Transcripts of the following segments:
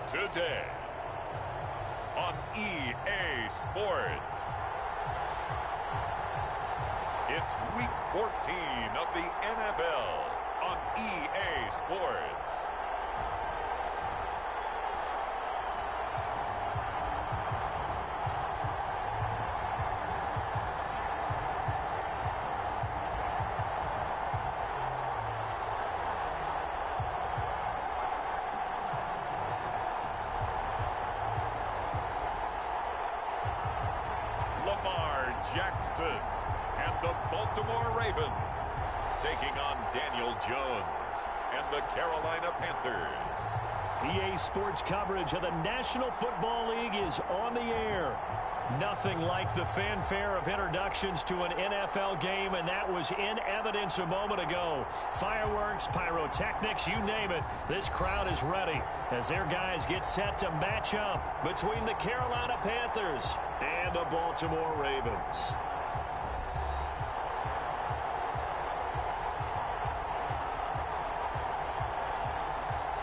today on EA Sports. It's Week 14 of the NFL on EA Sports. Jackson and the Baltimore Ravens taking on Daniel Jones and the Carolina Panthers. EA Sports coverage of the National Football League is on the air. Nothing like the fanfare of introductions to an NFL game, and that was in evidence a moment ago. Fireworks, pyrotechnics, you name it. This crowd is ready as their guys get set to match up between the Carolina Panthers and the Baltimore Ravens.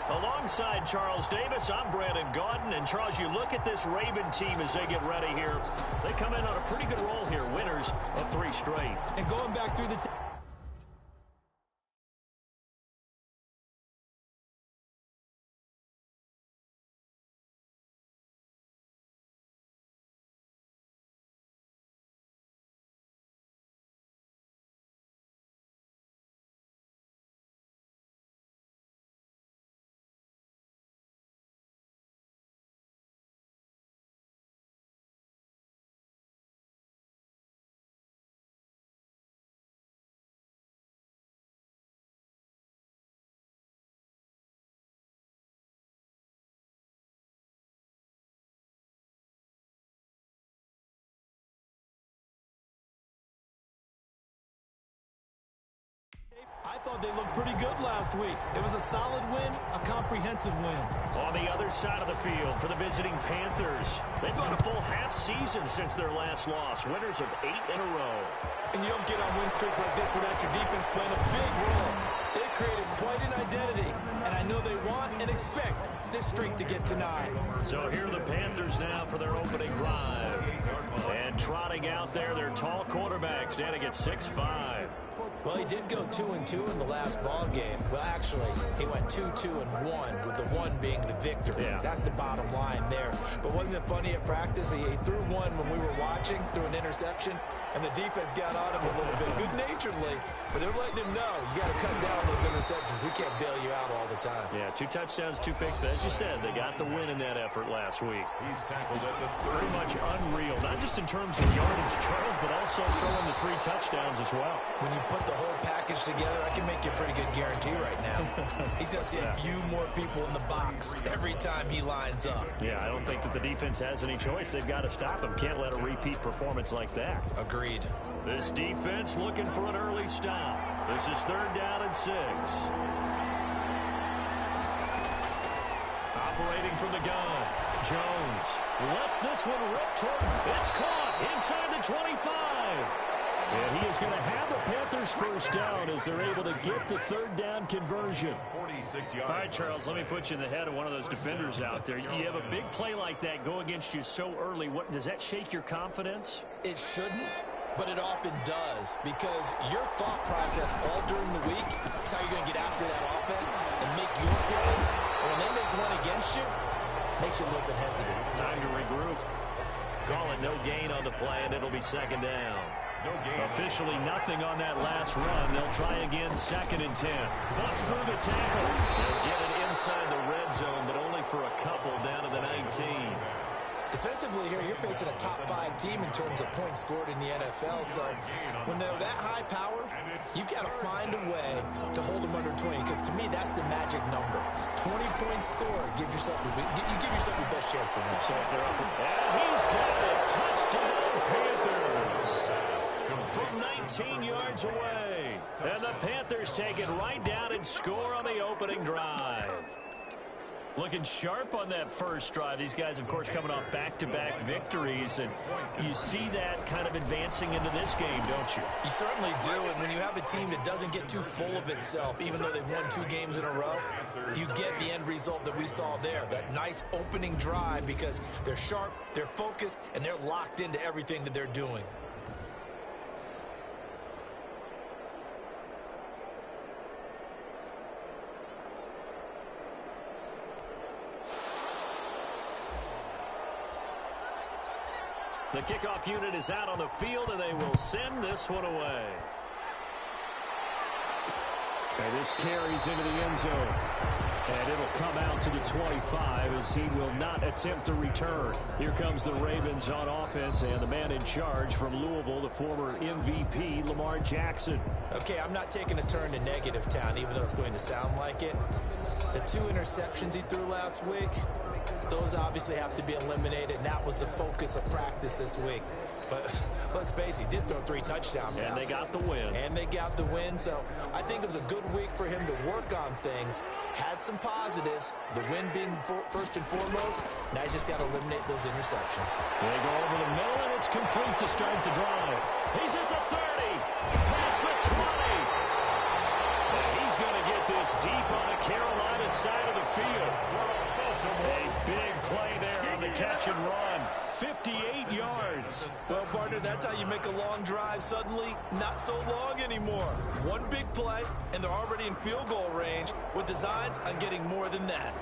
Alongside Charles Davis, I'm Brandon Gaudin. And Charles, you look at this Raven team as they get ready here. They come in on a pretty good roll here, winners of 3 straight. And going back through the I thought they looked pretty good last week. It was a solid win, a comprehensive win. On the other side of the field for the visiting Panthers, they've gone a full half season since their last loss, winners of 8 in a row. And you don't get on win streaks like this without your defense playing a big role. They've created quite an identity, and I know they want and expect this streak to get to 9. So here are the Panthers now for their opening drive. And trotting out there, their tall quarterback standing at 6'5". Well, he did go 2-2 in the last ball game. Well, actually, he went 2-2-1, with the 1 being the victory. Yeah. That's the bottom line there. But wasn't it funny at practice? He threw one when we were watching, threw an interception, and the defense got on him a little bit, good-naturedly. But they're letting him know, you got to cut down those interceptions. We can't bail you out all the time. Yeah, 2 touchdowns, 2 picks. But as you said, they got the win in that effort last week. He's tackled at the 30. Pretty much unreal, not just in terms of yardage, Charles, but also throwing the 3 touchdowns as well. When you put the whole package together, I can make you a pretty good guarantee right now. He's going to see a few more people in the box every time he lines up. Yeah, I don't think that the defense has any choice. They've got to stop him. Can't let a repeat performance like that. Agreed. This defense looking for an early stop. This is 3rd down and 6. Operating from the gun. Jones lets this one rip toward. It's caught inside the 25. And he is going to have the Panthers first down as they're able to get the 3rd down conversion. 46 yards. All right, Charles, let me put you in the head of one of those defenders out there. You have a big play like that go against you so early. What does that shake your confidence? It shouldn't, but it often does, because your thought process all during the week is how you're going to get after that offense and make your plays. And when they make one against you, makes you a little bit hesitant. Time to regroup. Call it no gain on the play, and it'll be 2nd down. Officially nothing on that last run. They'll try again, 2nd and 10. Bust through the tackle. They'll get it inside the red zone, but only for a couple down to the 19. Defensively here, you're facing a top 5 team in terms of points scored in the NFL. So when they're that high powered, you've got to find a way to hold them under 20. Because to me, that's the magic number. 20 points scored gives yourself you give yourself your best chance to win. So if they're up, and he's got it. Touchdown, Panthers. From 19 yards away. And the Panthers take it right down and score on the opening drive. Looking sharp on that first drive. These guys, of course, coming off back-to-back victories, and you see that kind of advancing into this game, don't you? You certainly do, and when you have a team that doesn't get too full of itself, even though they've won 2 games in a row, you get the end result that we saw there, that nice opening drive, because they're sharp, they're focused, and they're locked into everything that they're doing. The kickoff unit is out on the field, and they will send this one away. And this carries into the end zone. And it'll come out to the 25 as he will not attempt to return. Here comes the Ravens on offense, and the man in charge from Louisville, the former MVP, Lamar Jackson. Okay, I'm not taking a turn to negative town, even though it's going to sound like it. The 2 interceptions he threw last week, those obviously have to be eliminated, and that was the focus of practice this week. But let's face it, he did throw 3 touchdown passes. And they got the win. And they got the win, so I think it was a good week for him to work on things. Had some positives, the win being first and foremost. Now he's just got to eliminate those interceptions. They go over the middle, and it's complete to start the drive. He's at the 30, past the 20. And he's going to get this deep on the Carolina side of the field. A big play there on the catch and run. 58 yards. Well, partner, that's how you make a long drive suddenly not so long anymore. One big play, and they're already in field goal range with designs on getting more than that.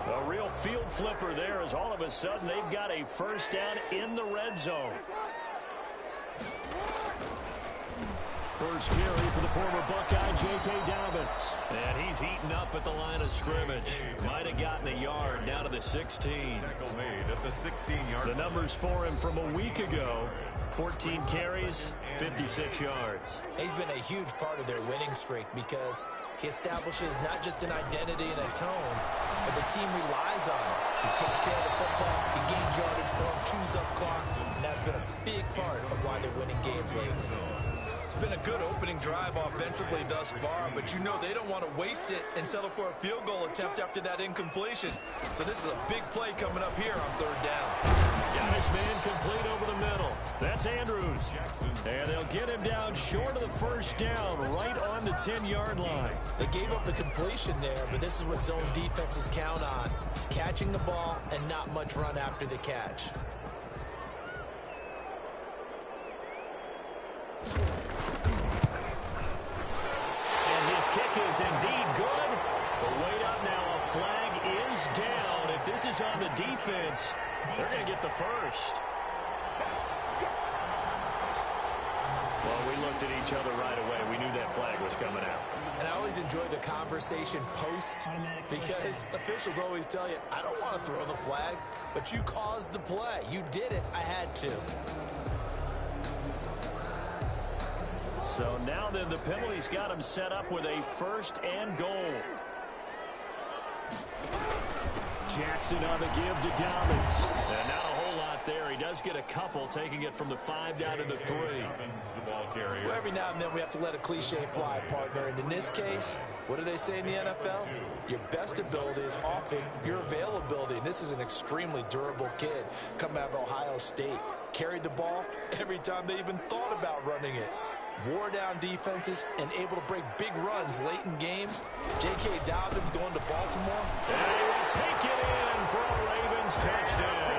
A real field flipper there, as all of a sudden they've got a first down in the red zone. First carry for the former Buckeye, J.K. Dobbins. And he's eaten up at the line of scrimmage. Might have gotten a yard down to the 16. Tackle made at the 16-yard. The numbers for him from a week ago, 14 carries, 56 yards. He's been a huge part of their winning streak because he establishes not just an identity and a tone, but the team relies on him. He takes care of the football, he gains yardage for him, chews up clock, and that's been a big part of why they're winning games lately. It's been a good opening drive offensively thus far, but you know they don't want to waste it and settle for a field goal attempt after that incompletion. So this is a big play coming up here on 3rd down. Got his man complete over the middle. That's Andrews. And they'll get him down short of the first down, right on the 10-yard line. They gave up the completion there, but this is what zone defenses count on. Catching the ball and not much run after the catch. Kick is indeed good. But wait up now. A flag is down. If this is on the defense, they're going to get the first. Well, we looked at each other right away. We knew that flag was coming out. And I always enjoy the conversation post because officials always tell you, I don't want to throw the flag, but you caused the play. You did it. I had to. So now then the penalty's got him set up with a 1st and goal. Jackson on the give to Dobbins. And not a whole lot there. He does get a couple, taking it from the 5 down to the 3. Well, every now and then we have to let a cliche fly, partner. And in this case, what do they say in the NFL? Your best ability is often your availability. And this is an extremely durable kid coming out of Ohio State. Carried the ball every time they even thought about running it. Wore down defenses and able to break big runs late in games. J.K. Dobbins going to Baltimore. And he will take it in for a Ravens touchdown.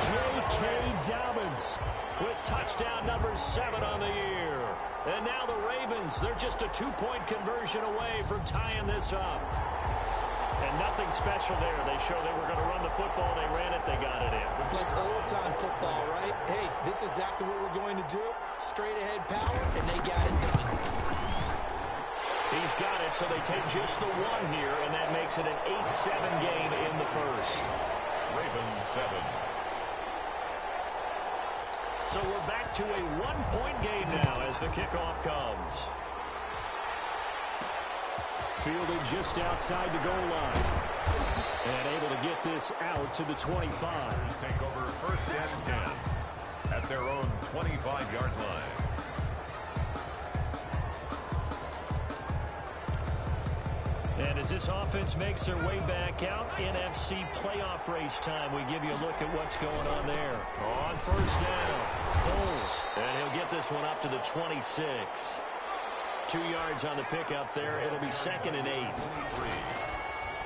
J.K. Dobbins with touchdown number 7 on the year. And now the Ravens, they're just a 2-point conversion away from tying this up. And nothing special there. They showed they were going to run the football. They ran it. They got it in. Like old-time football, right? Hey, this is exactly what we're going to do. Straight-ahead power, and they got it done. He's got it, so they take just the 1 here, and that makes it an 8-7 game in the first. Ravens 7. So we're back to a 1-point game now as the kickoff comes. Fielded just outside the goal line. And able to get this out to the 25. Take over 1st and 10 at their own 25-yard line. And as this offense makes their way back out, NFC playoff race time, we give you a look at what's going on there. On 1st down, Foles, and he'll get this one up to the 26. 2 yards on the pickup there. It'll be 2nd and 8.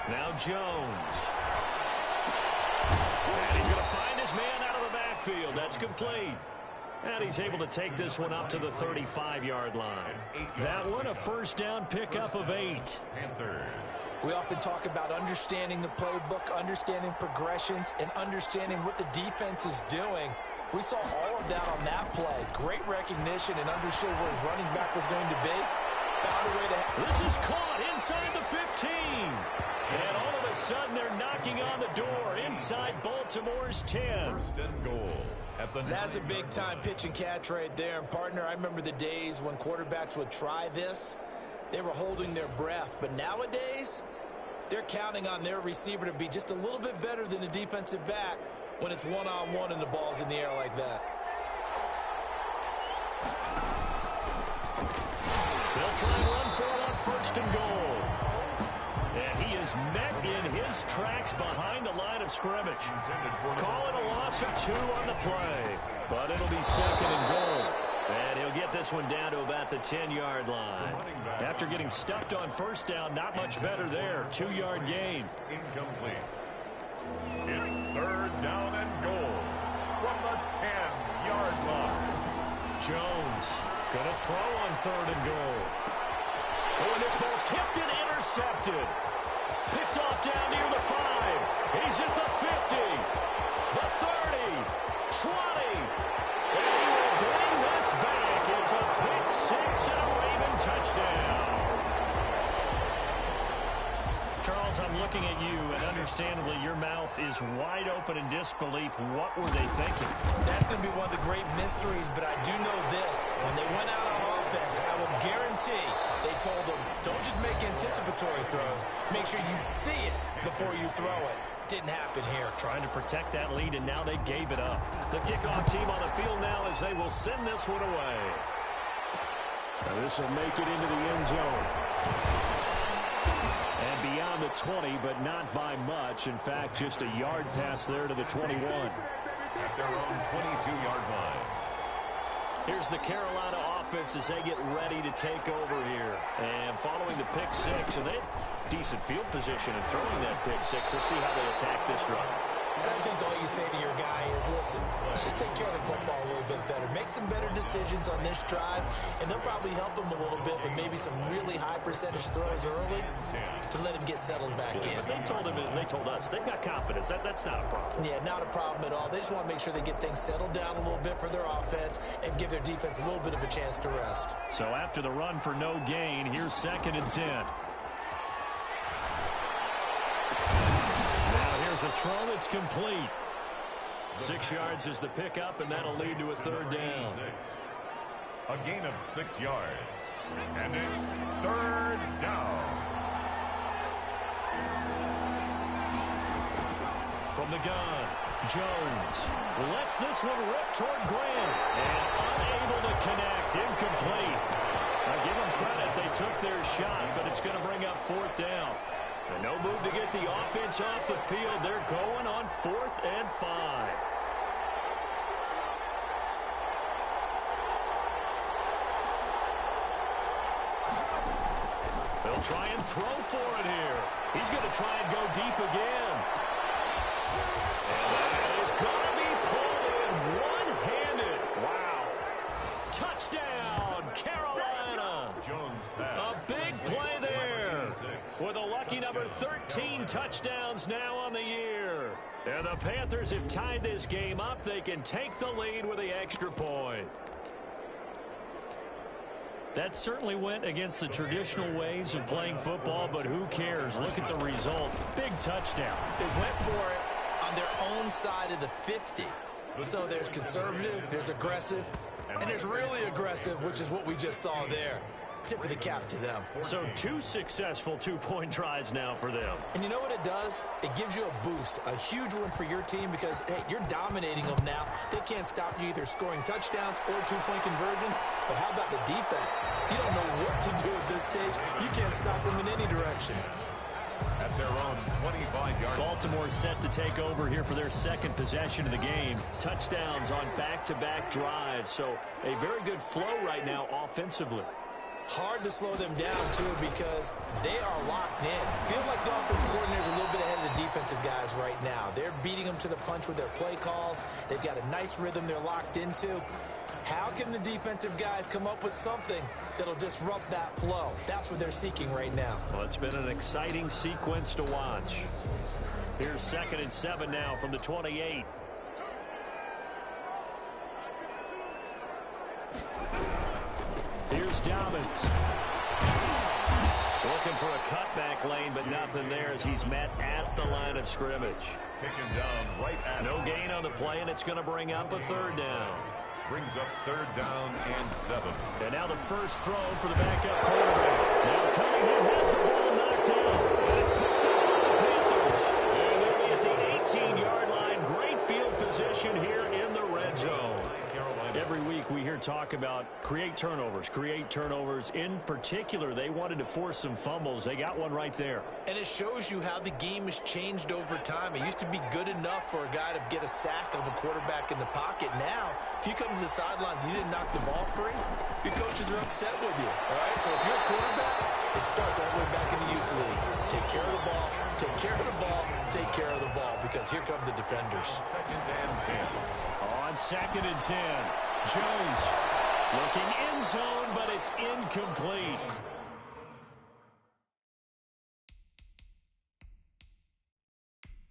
Now Jones. And he's going to find his man out of the backfield. That's complete. And he's able to take this one up to the 35-yard line. That one a first down pickup of 8. Panthers. We often talk about understanding the playbook, understanding progressions, and understanding what the defense is doing. We saw all of that on that play. Great recognition and understood where his running back was going to be. Found a way to... This is caught inside the 15. And all of a sudden, they're knocking on the door inside Baltimore's 10. First and goal. That's a big-time pitch and catch right there. And, partner, I remember the days when quarterbacks would try this. They were holding their breath. But nowadays, they're counting on their receiver to be just a little bit better than the defensive back when it's one-on-one and the ball's in the air like that. They'll try and run for it on first and goal. And he is met in his tracks behind the line of scrimmage. Call it a loss of 2 on the play. But it'll be 2nd and goal. And he'll get this one down to about the 10-yard line. After getting stuffed on first down, not much better there. 2-yard gain. Incomplete. It's 3rd down and goal from the 10-yard line. Jones going to throw on 3rd and goal. Oh, and this ball's tipped and intercepted. Picked off down near the 5. He's at the 50, the 30, 20. And he will bring this back. It's a pick 6 and a Raven touchdown. Charles, I'm looking at you, and understandably, your mouth is wide open in disbelief. What were they thinking? That's going to be one of the great mysteries, but I do know this. When they went out on offense, I will guarantee they told them, don't just make anticipatory throws. Make sure you see it before you throw it. Didn't happen here. Trying to protect that lead, and now they gave it up. The kickoff team on the field now as they will send this one away. Now this will make it into the end zone. And beyond the 20, but not by much. In fact, just a yard pass there to the 21. At their own 22-yard line. Here's the Carolina offense as they get ready to take over here. And following the pick 6, and they have decent field position in throwing that pick 6. We'll see how they attack this run. And I think all you say to your guy is, listen, let's just take care of the football a little bit better. Make some better decisions on this drive, and they'll probably help him a little bit with maybe some really high percentage throws early to let him get settled back in. But they told us they've got confidence. That's not a problem. Yeah, not a problem at all. They just want to make sure they get things settled down a little bit for their offense and give their defense a little bit of a chance to rest. So after the run for no gain, here's 2nd and 10. Here's a throw that's complete. 6 yards is the pickup, and that'll lead to a 3rd down. A gain of 6 yards. And it's 3rd down. From the gun, Jones lets this one rip toward Graham. And unable to connect. Incomplete. Now give them credit. They took their shot, but it's going to bring up 4th down. And no move to get the offense off the field. They're going on 4th and 5. They'll try and throw for it here. He's going to try and go deep again. And that is going to be pulled in one-handed. Wow. Touchdown, Carolina. Jones pass. A big play there. With a lucky number 13 touchdowns now on the year. And the Panthers have tied this game up. They can take the lead with the extra point. That certainly went against the traditional ways of playing football, but who cares? Look at the result. Big touchdown. They went for it on their own side of the 50. So there's conservative, there's aggressive, and there's really aggressive, which is what we just saw there. Tip of the cap to them. So 2 successful two-point tries now for them. And you know what it does? It gives you a boost, a huge one for your team because, hey, you're dominating them now. They can't stop you either scoring touchdowns or two-point conversions. But how about the defense? You don't know what to do at this stage. You can't stop them in any direction. At their own 25-yard. Baltimore set to take over here for their 2nd possession of the game. Touchdowns on back-to-back drives. So a very good flow right now offensively. Hard to slow them down, too, because they are locked in. Feel like the offensive coordinator is a little bit ahead of the defensive guys right now. They're beating them to the punch with their play calls. They've got a nice rhythm they're locked into. How can the defensive guys come up with something that'll disrupt that flow? That's what they're seeking right now. Well, it's been an exciting sequence to watch. Here's 2nd and 7 now from the 28. Here's Dobbins. Looking for a cutback lane, but nothing there as he's met at the line of scrimmage. Taken down right at No gain on the play, and it's going to bring up a 3rd down. Brings up 3rd down and 7. And now the first throw for the backup quarterback. Now Cunningham has the ball knocked down, and it's picked up by the Panthers. And they'll be at the 18-yard line. Great field position here in the red zone. Every week we hear talk about create turnovers. In particular, they wanted to force some fumbles. They got one right there. And it shows you how the game has changed over time. It used to be good enough for a guy to get a sack of a quarterback in the pocket. Now, if you come to the sidelines and you didn't knock the ball free, your coaches are upset with you. All right, so if you're a quarterback, it starts all the way back in the youth leagues. Take care of the ball, take care of the ball, take care of the ball, because here come the defenders. 2nd and 10. On 2nd and 10, Jones looking end zone, but it's incomplete.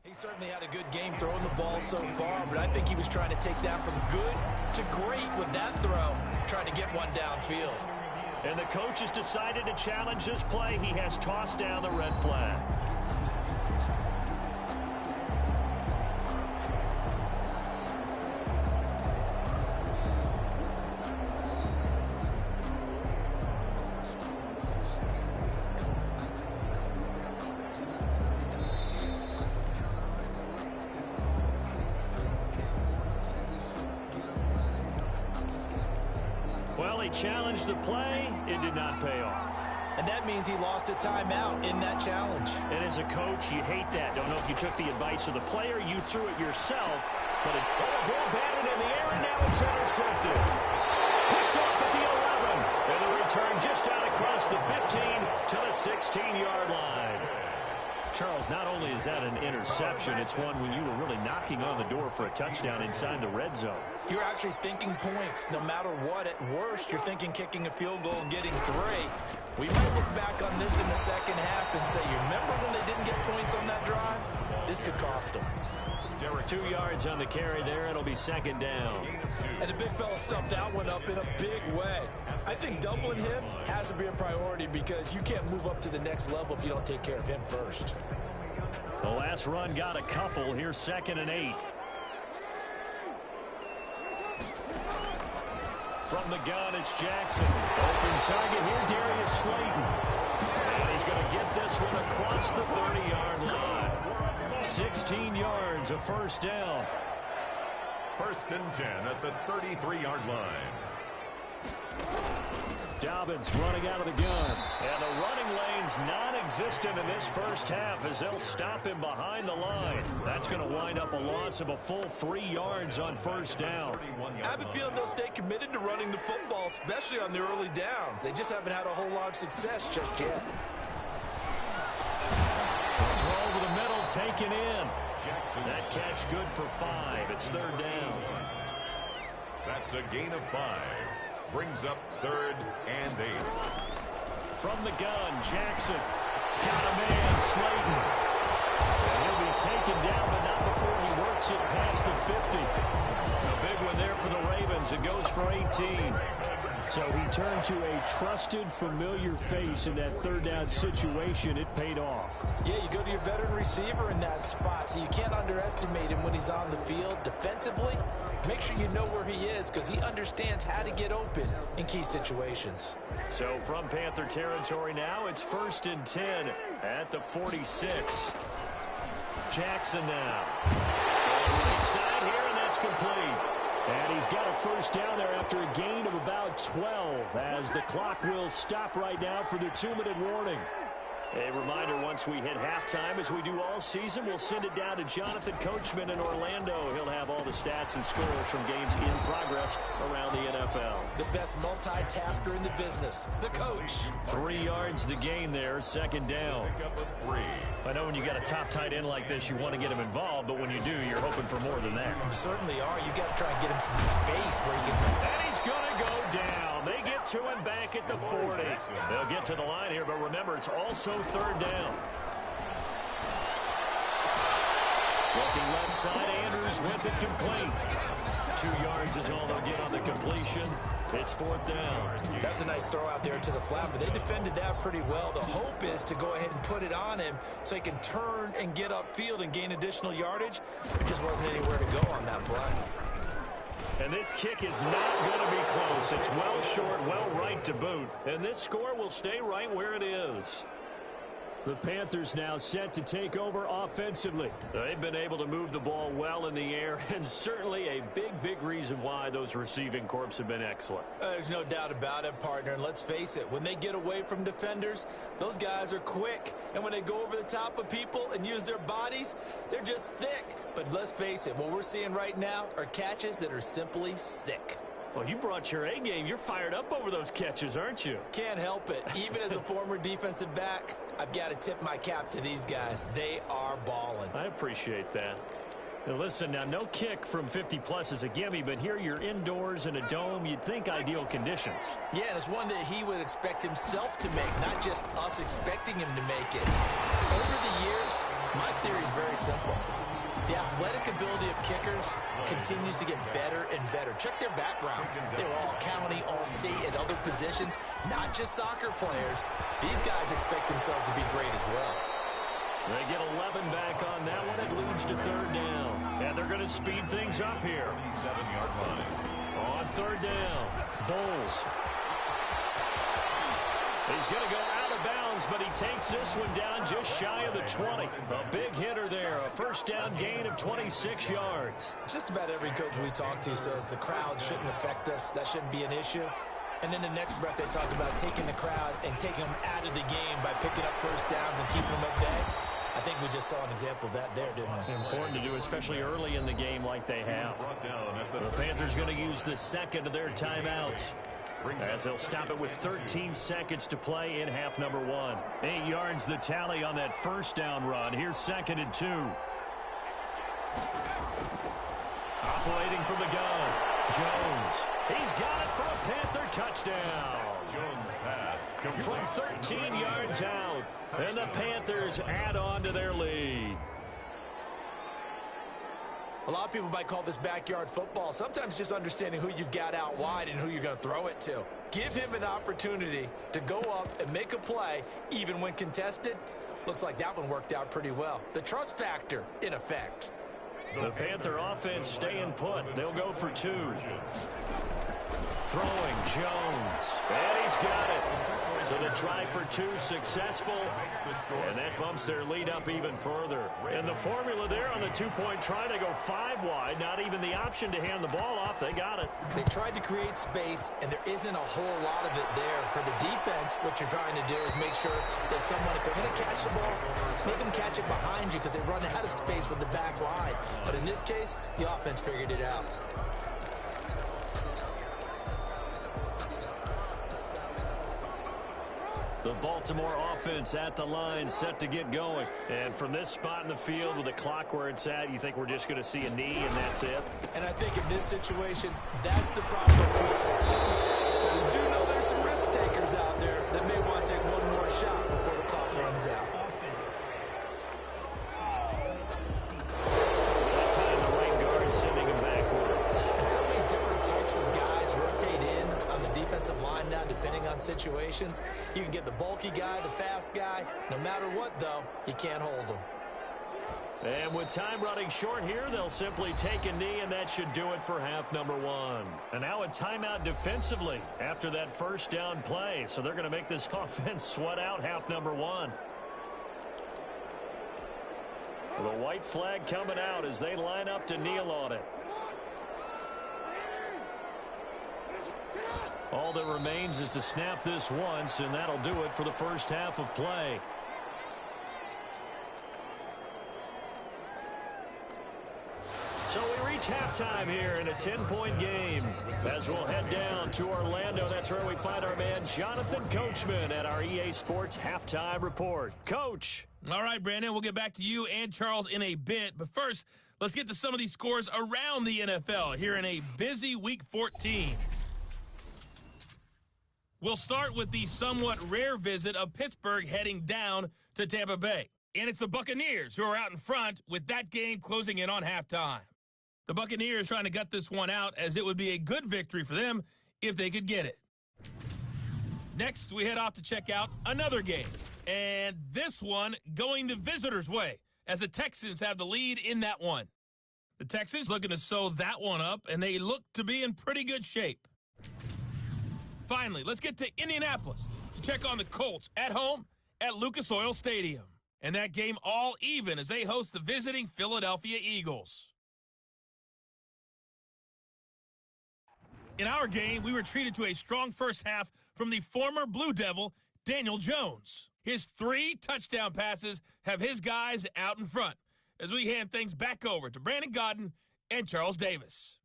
He certainly had a good game throwing the ball so far, but I think he was trying to take that from good to great with that throw, trying to get one downfield. And the coach has decided to challenge this play. He has tossed down the red flag. Challenged the play. It did not pay off. And that means he lost a timeout in that challenge. And as a coach, you hate that. Don't know if you took the advice of the player, you threw it yourself. But a ball batted in the air, and now it's intercepted. Picked off at the 11. And the return just out across the 15 to the 16-yard line. Charles, not only is that an interception, it's one when you were really knocking on the door for a touchdown inside the red zone. You're actually thinking points. No matter what, at worst, you're thinking kicking a field goal and getting 3. We might look back on this in the second half and say, you remember when they didn't get points on that drive? This could cost them. 2 yards on the carry there. It'll be 2nd down. And the big fella stuffed that one up in a big way. I think doubling him has to be a priority because you can't move up to the next level if you don't take care of him first. The last run got a couple. Here's 2nd and 8. From the gun, it's Jackson. Open target here, Darius Slayton. And he's going to get this one across the 30-yard line. 16 yards, a 1st down. 1st and 10 at the 33-yard line. Dobbins running out of the gun. And the running lane's non-existent in this first half as they'll stop him behind the line. That's going to wind up a loss of a full 3 yards on 1st down. I have a feeling they'll stay committed to running the football, especially on the early downs. They just haven't had a whole lot of success just yet. Throw over the middle, taken in. That catch good for 5. It's 3rd down. That's a gain of 5. Brings up 3rd and 8. From the gun, Jackson. Got a man, Slayton. And he'll be taken down, but not before he works it past the 50. A big one there for the Ravens. It goes for 18. So he turned to a trusted, familiar face in that 3rd down situation. It paid off. Yeah, you go to your veteran receiver in that spot, so you can't underestimate him when he's on the field. Defensively, make sure you know where he is because he understands how to get open in key situations. So from Panther territory now, it's 1st and 10 at the 46. Jackson now. Right side here, and that's complete. And he's got a 1st down there after a gain of about 12 as the clock will stop right now for the 2-minute warning. A reminder, once we hit halftime, as we do all season, we'll send it down to Jonathan Coachman in Orlando. He'll have all the stats and scores from games in progress around the NFL. The best multitasker in the business, the coach. 3 yards the gain there, second down. I know when you got a top tight end like this, you want to get him involved, but when you do, you're hoping for more than that. You certainly are. You got to try and get him some space where he can. And he's going to go down. They get to him back at the 40. They'll get to the line here, but remember, it's also third down. Looking left side, Andrews with it complete. 2 yards is all they'll get on the completion. It's fourth down. That was a nice throw out there to the flat, but they defended that pretty well. The hope is to go ahead and put it on him so he can turn and get upfield and gain additional yardage. There just wasn't anywhere to go on that play. And this kick is not going to be close. It's well short, well right to boot. And this score will stay right where it is. The Panthers now set to take over offensively. They've been able to move the ball well in the air, and certainly a big reason why those receiving corps have been excellent. There's no doubt about it, partner. And let's face it, when they get away from defenders, those guys are quick. And when they go over the top of people and use their bodies, they're just thick. But let's face it, what we're seeing right now are catches that are simply sick. Well, you brought your A game. You're fired up over those catches, aren't you? Can't help it. Even as a former defensive back, I've got to tip my cap to these guys. They are balling. I appreciate that. Now listen, now no kick from 50-plus is a gimme, but here you're indoors in a dome. You'd think ideal conditions. Yeah, and it's one that he would expect himself to make, not just us expecting him to make it. Over the years, my theory is very simple. The athletic ability of kickers continues to get better and better. Check their background. They were all county, all state, at other positions, not just soccer players. These guys expect themselves to be great as well. They get 11 back on that one. It leads to third down. And they're going to speed things up here. 7-yard line. On third down, Bulls. He's going to go out of bounds, but he takes this one down just shy of the 20. A big hitter there, a first down gain of 26 yards. Just about every coach we talk to says the crowd shouldn't affect us. That shouldn't be an issue. And then the next breath they talk about taking the crowd and taking them out of the game by picking up first downs and keeping them at bay. I think we just saw an example of that there, didn't we? It's important to do, especially early in the game like they have. The Panthers going to use the second of their timeouts, as they'll stop it with 13 seconds to play in half number 1. 8 yards the tally on that first down run. Here's second and 2. Operating from the gun, Jones. He's got it for a Panther touchdown. Jones pass. From 13 yards out, and the Panthers add on to their lead. A lot of people might call this backyard football. Sometimes just understanding who you've got out wide and who you're going to throw it to. Give him an opportunity to go up and make a play, even when contested. Looks like that one worked out pretty well. The trust factor, in effect. The Panther offense staying put. They'll go for 2. Throwing, Jones. And he's got it. So the try for 2 successful. And that bumps their lead up even further. And the formula there on the 2-point try to go 5 wide. Not even the option to hand the ball off. They got it. They tried to create space, and there isn't a whole lot of it there. For the defense, what you're trying to do is make sure that someone, if they're going to catch the ball, make them catch it behind you because they run out of space with the back line. But in this case, the offense figured it out. The Baltimore offense at the line, set to get going. And from this spot in the field with the clock where it's at, you think we're just going to see a knee and that's it? And I think in this situation, that's the proper play. But we do know there's some risk takers out there that may want to take one more shot before the clock runs out. That time the right guard sending him backwards. And so many different types of guys rotate in on the defensive line now, depending on situations. You can get the bulky guy, the fast guy. No matter what, though, you can't hold them. And with time running short here, they'll simply take a knee, and that should do it for half number 1. And now a timeout defensively after that first down play. So they're going to make this offense sweat out half number 1. The white flag coming out as they line up to kneel on it. All that remains is to snap this once, and that'll do it for the first half of play. So we reach halftime here in a 10-point game. As we'll head down to Orlando, that's where we find our man Jonathan Coachman at our EA Sports Halftime Report. Coach. All right, Brandon, we'll get back to you and Charles in a bit. But first, let's get to some of these scores around the NFL here in a busy Week 14. We'll start with the somewhat rare visit of Pittsburgh heading down to Tampa Bay. And it's the Buccaneers who are out in front with that game closing in on halftime. The Buccaneers trying to gut this one out as it would be a good victory for them if they could get it. Next, we head off to check out another game. And this one going the visitors' way as the Texans have the lead in that one. The Texans looking to sew that one up, and they look to be in pretty good shape. Finally, let's get to Indianapolis to check on the Colts at home at Lucas Oil Stadium. And that game all even as they host the visiting Philadelphia Eagles. In our game, we were treated to a strong first half from the former Blue Devil, Daniel Jones. His 3 touchdown passes have his guys out in front as we hand things back over to Brandon Godden and Charles Davis.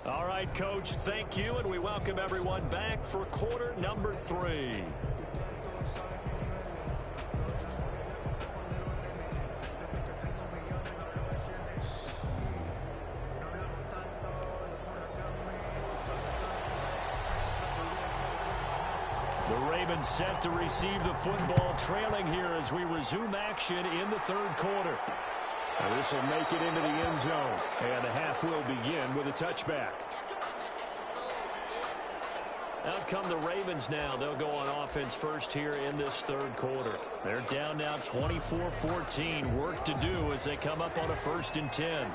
All right, Coach, thank you, and we welcome everyone back for quarter number 3. The Ravens set to receive the football, trailing here as we resume action in the third quarter. Now this will make it into the end zone, and the half will begin with a touchback. Out come the Ravens now. They'll go on offense first here in this third quarter. They're down now 24-14. Work to do as they come up on a 1st and 10.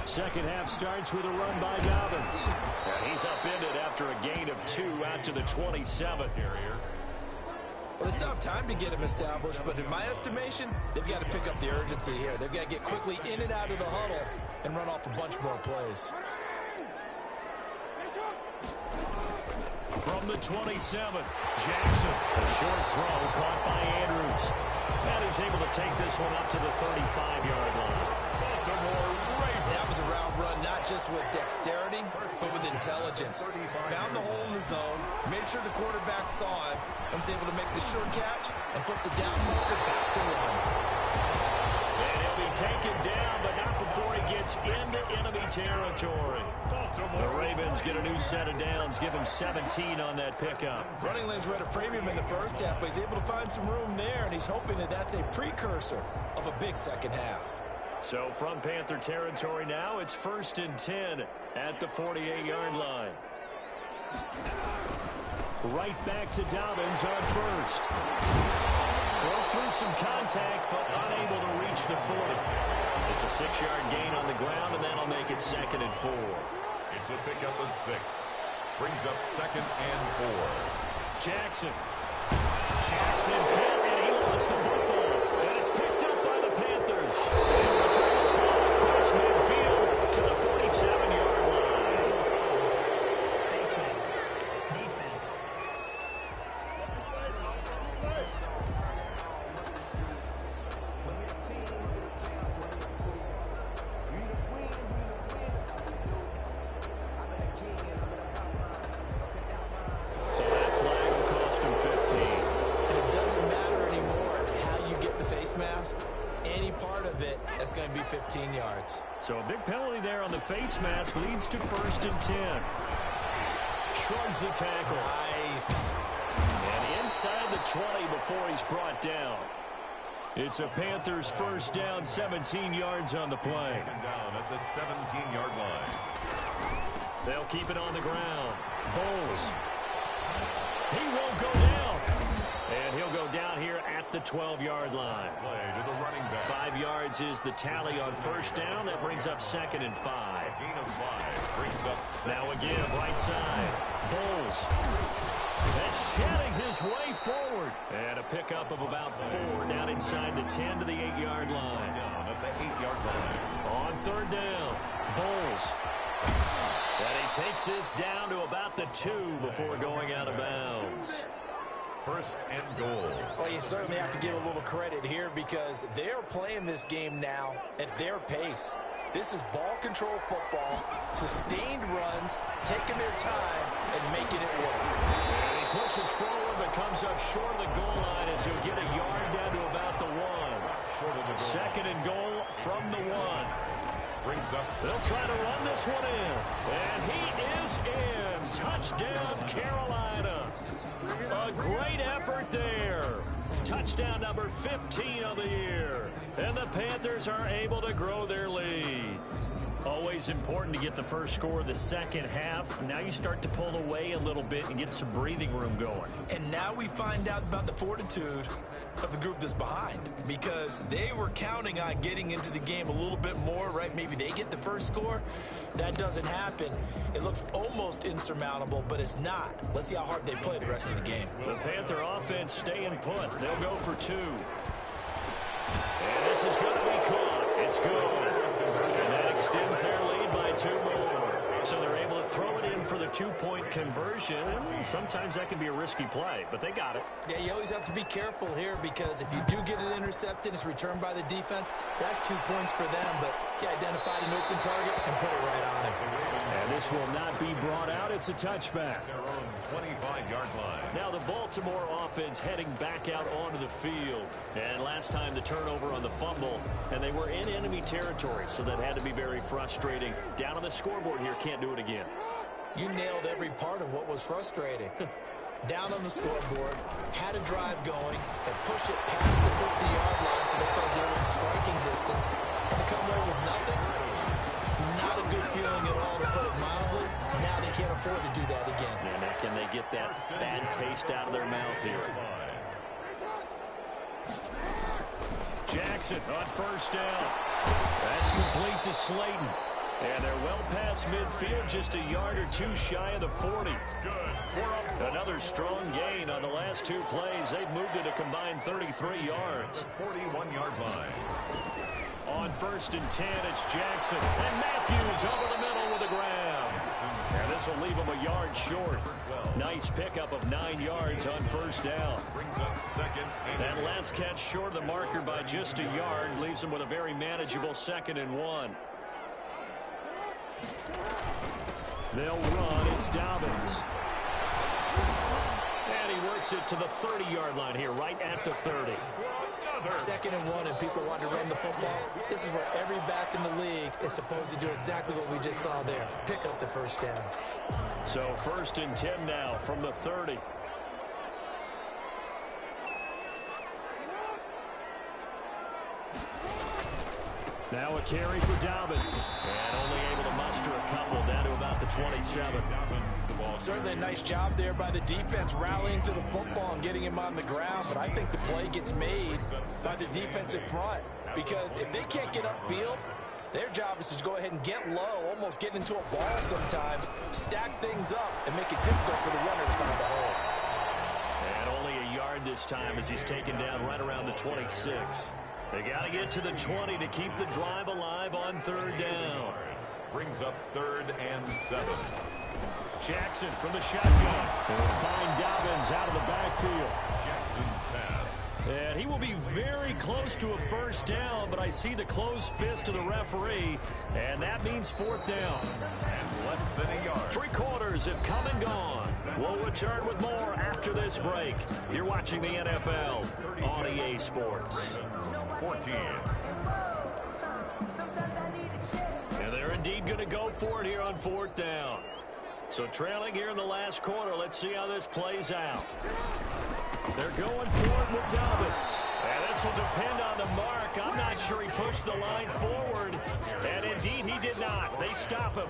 Second half starts with a run by Dobbins. And he's upended after a gain of 2 out to the 27. Well, they still have time to get him established, but in my estimation, they've got to pick up the urgency here. They've got to get quickly in and out of the huddle and run off a bunch more plays. From the 27, Jackson. A short throw caught by Andrews. And he's able to take this one up to the 35-yard line. That was a route run, not just with dexterity, but with intelligence. Found the hole in the zone, made sure the quarterback saw it, and was able to make the short catch and flip the down marker back to 1. And he'll be taken down, but not before he gets into enemy territory. The Ravens get a new set of downs, give him 17 on that pickup. Running lanes were at a premium in the first half, but he's able to find some room there, and he's hoping that that's a precursor of a big second half. So from Panther territory now, it's 1st and 10 at the 48-yard line. Right back to Dobbins on first. Broke through some contact, but unable to reach the 40. It's a 6-yard gain on the ground, and that'll make it 2nd and 4. It's a pickup of 6. Brings up 2nd and 4. Jackson hit, and he lost the football. And it's picked up by the Panthers. And return this ball across midfield to the 47-yard line. Defense. So that flag will cost him 15. And it doesn't matter anymore how you get the face mask. Any part of it is going to be 15 yards. So a big penalty there on the face mask leads to 1st and 10. Shrugs the tackle. Nice. And inside the 20 before he's brought down. It's a Panthers 1st down, 17 yards on the play. Down at the 17-yard line. They'll keep it on the ground. Bowles. He won't go down. And he'll go down here at the 12-yard line. Play to the running back. 5 yards is the tally on 1st down. That brings up 2nd and 5. Gain of 5 brings up 7. Now again, right side. Bowles. That's shedding his way forward. And a pickup of about 4 down inside the 10 to the 8-yard line. Down at the 8-yard line. On 3rd down, Bowles. And he takes this down to about the 2 before going out of bounds. First and goal. Well, you certainly have to give a little credit here because they're playing this game now at their pace. This is ball control football, sustained runs, taking their time, and making it work. And he pushes forward but comes up short of the goal line as he'll get a yard down to about the 1. Second and goal from the 1. Brings up. They'll try to run this one in. And he is in. Touchdown, Carolina. A great effort there. Touchdown number 15 of the year. And the Panthers are able to grow their lead. Always important to get the first score of the second half. Now you start to pull away a little bit and get some breathing room going. And now we find out about the fortitude of the group that's behind because they were counting on getting into the game a little bit more, right? Maybe they get the first score. That doesn't happen. It looks almost insurmountable, but it's not. Let's see how hard they play the rest of the game. The Panther offense staying put. They'll go for 2. And this is going to be caught. It's good. And that extends their lead by 2 more. So they're able to throw it in for the 2-point conversion. Sometimes that can be a risky play, but they got it. Yeah, you always have to be careful here because if you do get it intercepted, it's returned by the defense, that's 2 points for them. But he identified an open target and put it right on him. And this will not be brought out. It's a touchback. Their own 25-yard line. Now the Baltimore offense heading back out onto the field. And last time the turnover on the fumble, and they were in enemy territory, so that had to be very frustrating. Down on the scoreboard here, can't do it again. You nailed every part of what was frustrating. Down on the scoreboard, had a drive going, and pushed it past the 50-yard line so they felt they were in striking distance, and to come away with nothing, not a good feeling at all, to put it mildly. Now they can't afford to do that again. And now can they get that bad taste out of their mouth here? Jackson on first down. That's complete to Slayton. And they're well past midfield, just a yard or 2 shy of the 40. Another strong gain on the last 2 plays. They've moved it a combined 33 yards. 41-yard line. On first and 10, it's Jackson. And Matthews over the middle with the ground. And this will leave him a yard short. Nice pickup of 9 yards on first down. Brings up second. That last catch short of the marker by just a yard leaves him with a very manageable 2nd and 1. They'll run. It's Dobbins. And he works it to the 30-yard line here, right at the 30. 2nd and 1, and people want to run the football. This is where every back in the league is supposed to do exactly what we just saw there. Pick up the first down. So 1st and 10 now from the 30. Now a carry for Dobbins. And only able to muster a couple down to about the 27. Certainly a nice job there by the defense rallying to the football and getting him on the ground. But I think the play gets made by the defensive front. Because if they can't get upfield, their job is to go ahead and get low, almost get into a ball sometimes, stack things up, and make it difficult for the runner to find the hole. And only a yard this time as he's taken down right around the 26. They got to get to the 20 to keep the drive alive on 3rd down. Brings up 3rd and 7. Jackson from the shotgun. They'll find Dobbins out of the backfield. Jackson's pass. And he will be very close to a first down, but I see the closed fist of the referee, and that means 4th down. And less than a yard. 3 quarters have come and gone. We'll return with more after this break. You're watching the NFL on EA Sports. 14. And they're indeed going to go for it here on 4th down. So trailing here in the last quarter, let's see how this plays out. They're going for it with Dobbins. And this will depend on the mark. I'm not sure he pushed the line forward. And indeed, he did not. They stop him.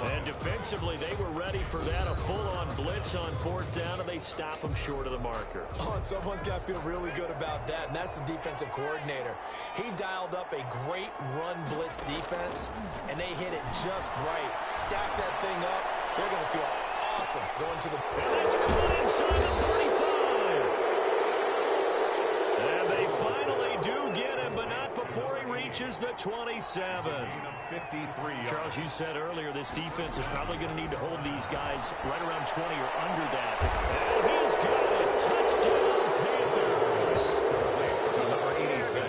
And defensively, they were ready for that. A full-on blitz on 4th down, and they stop him short of the marker. Oh, and someone's got to feel really good about that, and that's the defensive coordinator. He dialed up a great run blitz defense, and they hit it just right. Stack that thing up. They're going to feel awesome going to the... And it's caught inside the 35. And they find finally do get him, but not before he reaches the 27. Charles, you said earlier this defense is probably going to need to hold these guys right around 20 or under that. And he's got it. Touchdown, Panthers. To number 86.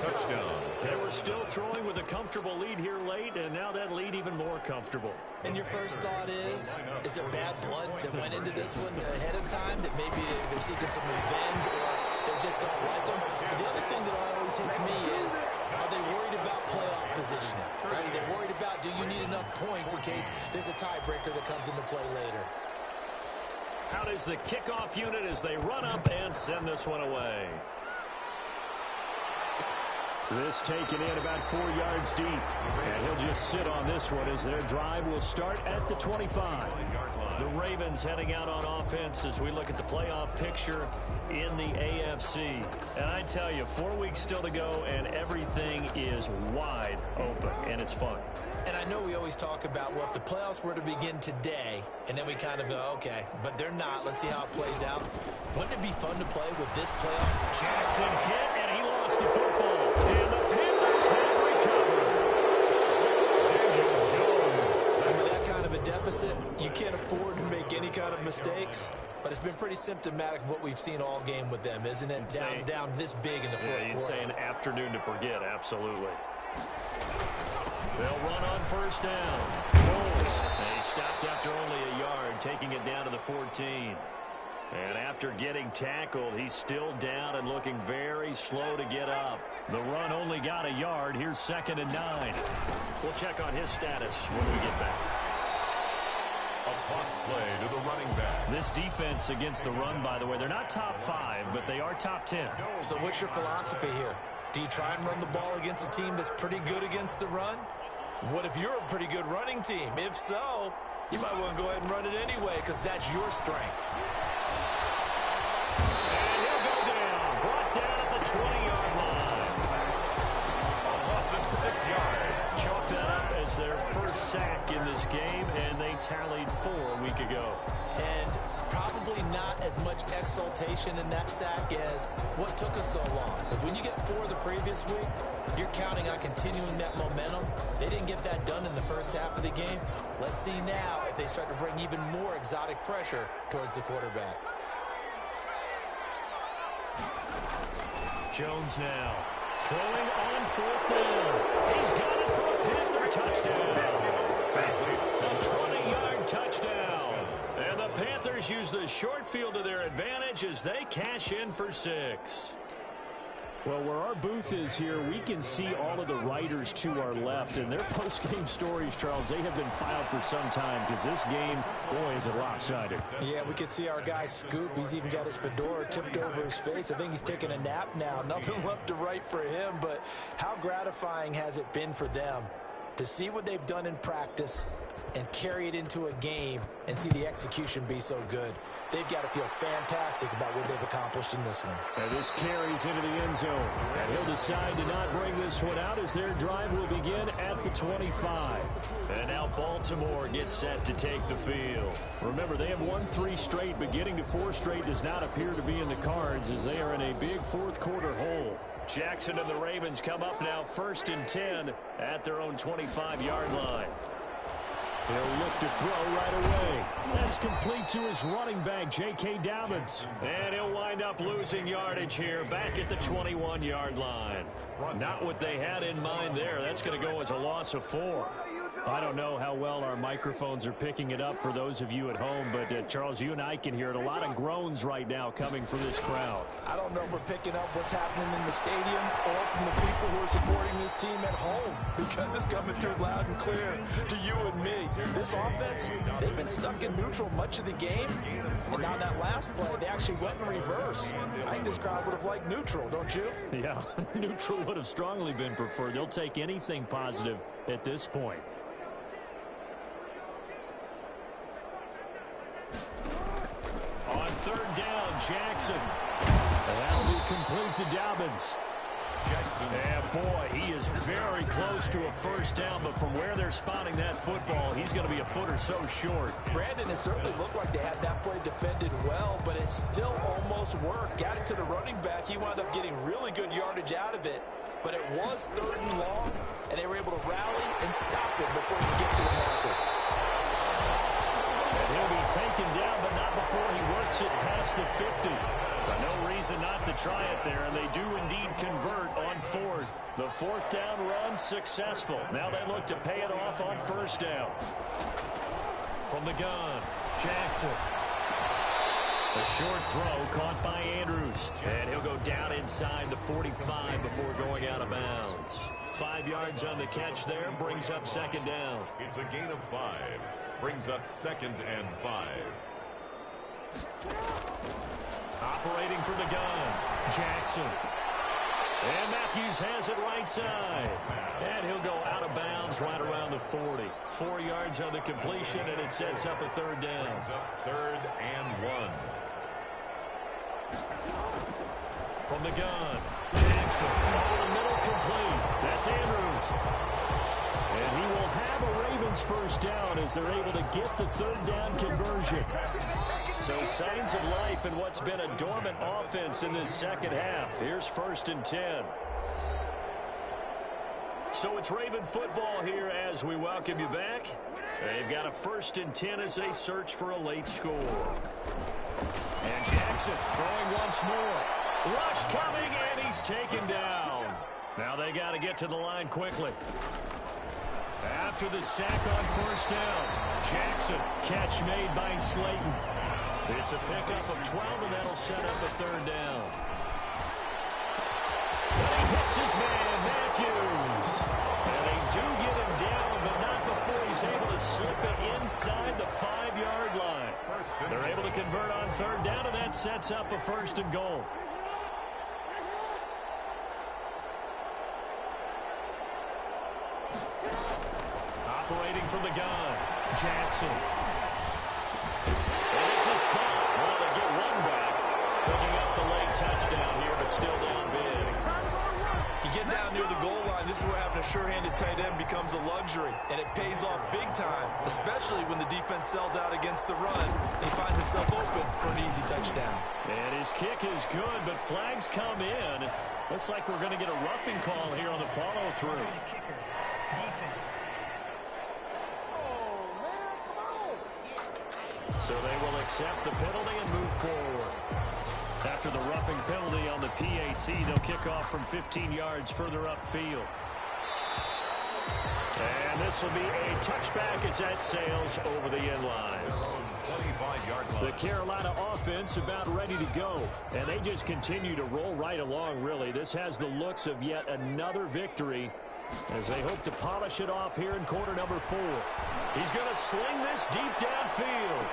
Touchdown. They were still throwing with a comfortable lead here late, and now that lead even more comfortable. And your first thought is there bad blood that went into this one ahead of time, that maybe they're seeking some revenge or they just don't like them? But the other thing that always hits me is, are they worried about playoff positioning? Right? Are they worried about, do you need enough points in case there's a tiebreaker that comes into play later? Out is the kickoff unit as they run up and send this one away. This taken in about 4 yards deep. And he'll just sit on this one as their drive will start at the 25. The Ravens heading out on offense as we look at the playoff picture in the AFC. And I tell you, 4 weeks still to go, and everything is wide open, and it's fun. And I know we always talk about, well, if the playoffs were to begin today, and then we kind of go, okay, but they're not. Let's see how it plays out. Wouldn't it be fun to play with this playoff? Jackson hit, and he lost the football. And the Panthers have recovered. And with that kind of a deficit, you can't afford to make any kind of mistakes. But it's been pretty symptomatic of what we've seen all game with them, isn't it? Down this big in the fourth quarter. You'd say an afternoon to forget, absolutely. They'll run on first down. Foles. They stopped after only a yard, taking it down to the 14. And after getting tackled, he's still down and looking very slow to get up. The run only got a yard. Here's 2nd and 9. We'll check on his status when we get back. A toss play to the running back. This defense against the run, by the way, they're not top 5, but they are top 10. So what's your philosophy here? Do you try and run the ball against a team that's pretty good against the run? What if you're a pretty good running team? If so, you might want to go ahead and run it anyway because that's your strength. And he'll go down. Brought down at the 20-yard line. A loss of 6 yards. Chalk that up as their first sack in this game, and they tallied 4 a week ago. And probably not as much exultation in that sack as what took us so long. Because when you get 4 the previous week, you're counting on continuing that momentum. They didn't get that done in the first half of the game. Let's see now if they start to bring even more exotic pressure towards the quarterback. Jones now throwing on 4th down. He's got it for a Panther touchdown. A 20-yard touchdown. And the Panthers use the short field to their advantage as they cash in for 6. Well, where our booth is here, we can see all of the writers to our left, and their post-game stories, Charles, they have been filed for some time because this game, boy, is it lopsided. Yeah, we can see our guy Scoop. He's even got his fedora tipped over his face. I think he's taking a nap now. Nothing left to write for him, but how gratifying has it been for them to see what they've done in practice and carry it into a game and see the execution be so good. They've got to feel fantastic about what they've accomplished in this one. And this carries into the end zone. And he'll decide to not bring this one out as their drive will begin at the 25. And now Baltimore gets set to take the field. Remember, they have won 3 straight, but getting to 4 straight does not appear to be in the cards as they are in a big fourth quarter hole. Jackson and the Ravens come up now 1st and 10 at their own 25-yard line. He'll look to throw right away. That's complete to his running back, J.K. Dobbins. And he'll wind up losing yardage here back at the 21-yard line. Not what they had in mind there. That's going to go as a loss of 4. I don't know how well our microphones are picking it up for those of you at home, but Charles, you and I can hear it. A lot of groans right now coming from this crowd. I don't know if we're picking up what's happening in the stadium or from the people who are supporting this team at home because it's coming through loud and clear to you and me. This offense, they've been stuck in neutral much of the game, and now that last play, they actually went in reverse. I think this crowd would have liked neutral, don't you? Yeah, neutral would have strongly been preferred. They'll take anything positive at this point. On 3rd down, Jackson. That'll be complete to Dobbins. And boy, he is very close to a first down, but from where they're spotting that football, he's going to be a foot or so short. Brandon, it certainly looked like they had that play defended well, but it still almost worked. Got it to the running back. He wound up getting really good yardage out of it, but it was 3rd and long, and they were able to rally and stop it before he could get to the marker. And he'll be taken down, but not before he works it past the 50. But no reason not to try it there, and they do indeed convert on 4th. The 4th down run successful. Now they look to pay it off on 1st down. From the gun, Jackson. A short throw caught by Andrews. And he'll go down inside the 45 before going out of bounds. 5 yards on the catch there, brings up 2nd down. It's a gain of 5. Brings up 2nd and 5. Operating from the gun, Jackson. And Matthews has it right side. And he'll go out of bounds right around the 40. 4 yards on the completion, and it sets up a 3rd down. Brings up 3rd and 1. From the gun, Jackson. Over the middle, complete. That's Andrews. And he will have a Ravens first down as they're able to get the 3rd down conversion. So signs of life in what's been a dormant offense in this second half. Here's 1st and 10. So it's Raven football here as we welcome you back. They've got a 1st and 10 as they search for a late score. And Jackson throwing once more. Rush coming, and he's taken down. Now they got to get to the line quickly. After the sack on 1st down, Jackson, catch made by Slayton. It's a pickup of 12, and that'll set up a 3rd down. But he hits his man, Matthews. And they do get him down, but not before he's able to slip it inside the 5-yard line. They're able to convert on 3rd down, and that sets up a 1st and goal. Operating from the gun, Jackson. And this is caught. Well, they get one back. Picking up the late touchdown here, but still down big. You get down near the goal line, this is where having a sure-handed tight end becomes a luxury, and it pays off big time, especially when the defense sells out against the run and he finds himself open for an easy touchdown. And his kick is good, but flags come in. Looks like we're going to get a roughing call here on the follow-through. So they will accept the penalty and move forward. After the roughing penalty on the PAT, they'll kick off from 15 yards further upfield. And this will be a touchback as that sails over the end line. 25-yard line. The Carolina offense about ready to go. And they just continue to roll right along, really. This has the looks of yet another victory as they hope to polish it off here in quarter number 4. He's going to sling this deep downfield.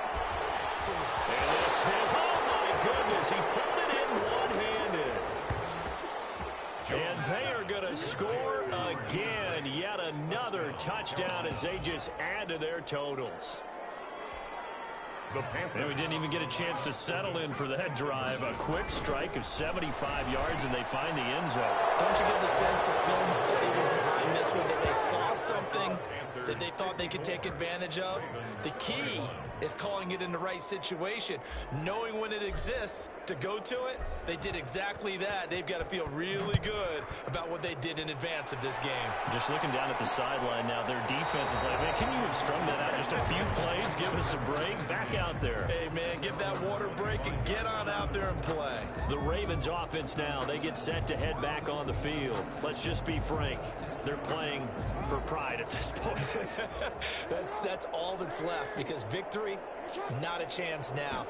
And this is, oh my goodness, he pulled it in one-handed. And they are going to score again. Yet another touchdown as they just add to their totals. And we didn't even get a chance to settle in for that drive. A quick strike of 75 yards, and they find the end zone. Don't you get the sense that film study was behind this one, that they saw something that they thought they could take advantage of? The key is calling it in the right situation, knowing when it exists to go to it. They did exactly that. They've got to feel really good about what they did in advance of this game. Just looking down at the sideline now, their defense is like, man, can you have strung that out just a few plays? Give us a break. Back out there. Hey, man, give that water break and get on out there and play. The Ravens offense now, they get set to head back on the field. Let's just be frank. They're playing for pride at this point. That's all that's left, because victory, not a chance now.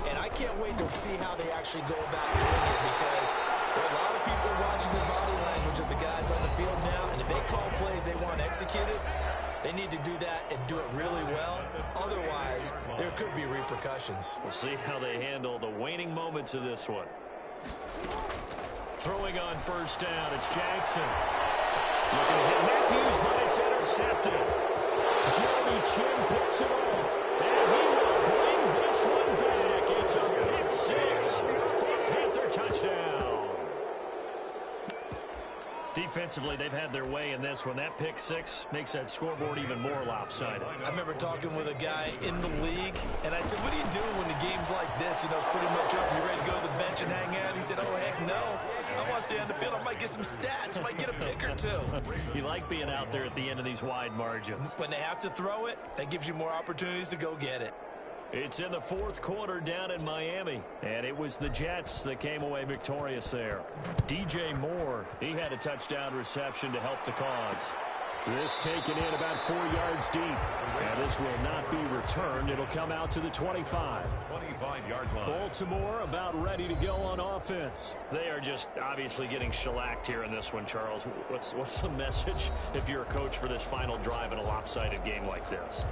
And I can't wait to see how they actually go about doing it, because there are a lot of people watching the body language of the guys on the field now, and if they call plays they want executed, they need to do that and do it really well. Otherwise, there could be repercussions. We'll see how they handle the waning moments of this one. Throwing on 1st down, it's Jackson. Looking to hit Matthews, but it's intercepted. Jeremy Chin picks it off, and he will bring this one back. It's a pick 6 for a Panther touchdown. Defensively, they've had their way in this one. That pick six makes that scoreboard even more lopsided. I remember talking with a guy in the league, and I said, what do you do when the game's like this? You know, it's pretty much up. You ready to go to the bench and hang out? He said, oh, heck no. I want to stay on the field. I might get some stats. I might get a pick or two. You like being out there at the end of these wide margins. When they have to throw it, that gives you more opportunities to go get it. It's in the fourth quarter down in Miami, and it was the Jets that came away victorious there. DJ Moore, he had a touchdown reception to help the cause. This taken in about 4 yards deep. And this will not be returned. It'll come out to the 25. 25-yard line. Baltimore about ready to go on offense. They are just obviously getting shellacked here in this one, Charles. What's the message if you're a coach for this final drive in a lopsided game like this?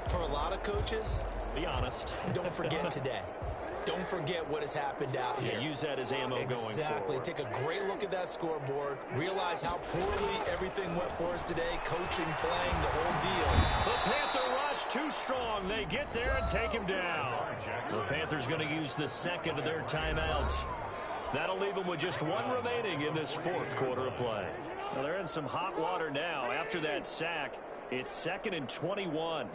For a lot of coaches, be honest. Don't forget today. Don't forget what has happened out here. Use that as ammo going forward. Exactly. Take a great look at that scoreboard. Realize how poorly everything went for us today. Coaching, playing, the whole deal. The Panther rush too strong. They get there and take him down. The Panthers going to use the second of their timeouts. That'll leave them with just one remaining in this fourth quarter of play. Well, they're in some hot water now. After that sack, it's 2nd and 21.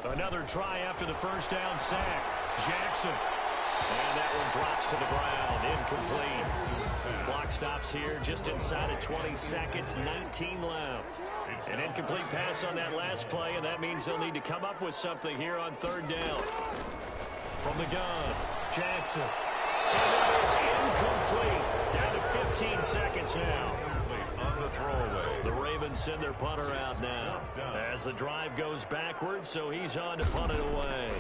Another try after the first down sack. Jackson. And that one drops to the ground. Incomplete. Clock stops here just inside of 20 seconds. 19 left. An incomplete pass on that last play, and that means they'll need to come up with something here on third down. From the gun, Jackson. And that is incomplete. Down to 15 seconds now. On the throwaway. The Ravens send their punter out now as the drive goes backwards, so he's on to punt it away.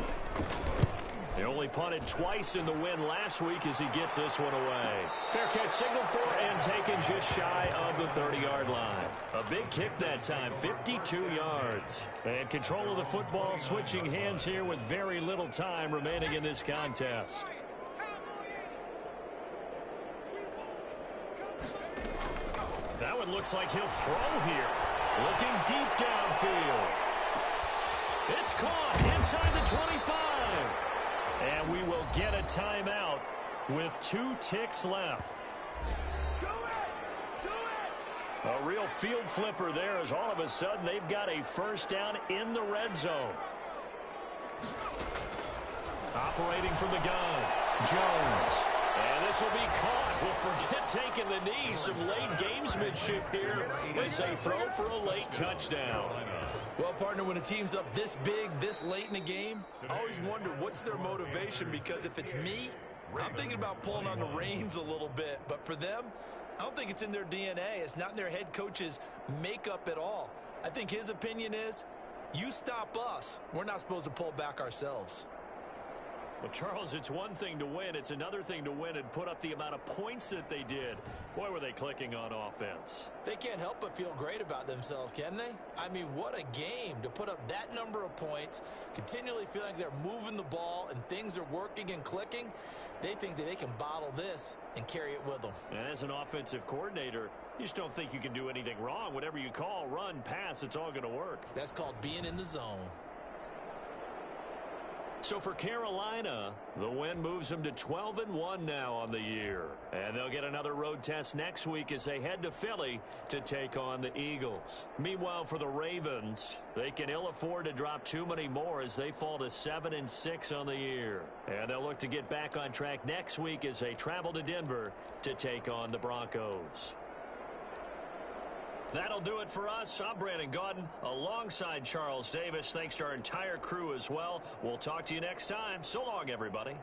He only punted twice in the win last week as he gets this one away. Fair catch signal for and taken just shy of the 30-yard line. A big kick that time, 52 yards. And control of the football switching hands here with very little time remaining in this contest. That one looks like he'll throw here. Looking deep downfield. It's caught inside the 25. And we will get a timeout with 2 ticks left. A real field flipper there as all of a sudden they've got a first down in the red zone. Operating from the gun, Jones. And this will be caught. We'll forget taking the knee. Some late gamesmanship here as they throw for a late touchdown. Well, partner, when a team's up this big, this late in the game, I always wonder what's their motivation, because if it's me, I'm thinking about pulling on the reins a little bit. But for them, I don't think it's in their DNA. It's not in their head coach's makeup at all. I think his opinion is, you stop us, we're not supposed to pull back ourselves. Well, Charles, it's one thing to win. It's another thing to win and put up the amount of points that they did. Boy, were they clicking on offense. They can't help but feel great about themselves, can they? I mean, what a game to put up that number of points, continually feeling like they're moving the ball and things are working and clicking. They think that they can bottle this and carry it with them. And as an offensive coordinator, you just don't think you can do anything wrong. Whatever you call, run, pass, it's all going to work. That's called being in the zone. So for Carolina, the win moves them to 12-1 now on the year. And they'll get another road test next week as they head to Philly to take on the Eagles. Meanwhile, for the Ravens, they can ill afford to drop too many more as they fall to 7-6 on the year. And they'll look to get back on track next week as they travel to Denver to take on the Broncos. That'll do it for us. I'm Brandon Gaudin alongside Charles Davis. Thanks to our entire crew as well. We'll talk to you next time. So long, everybody.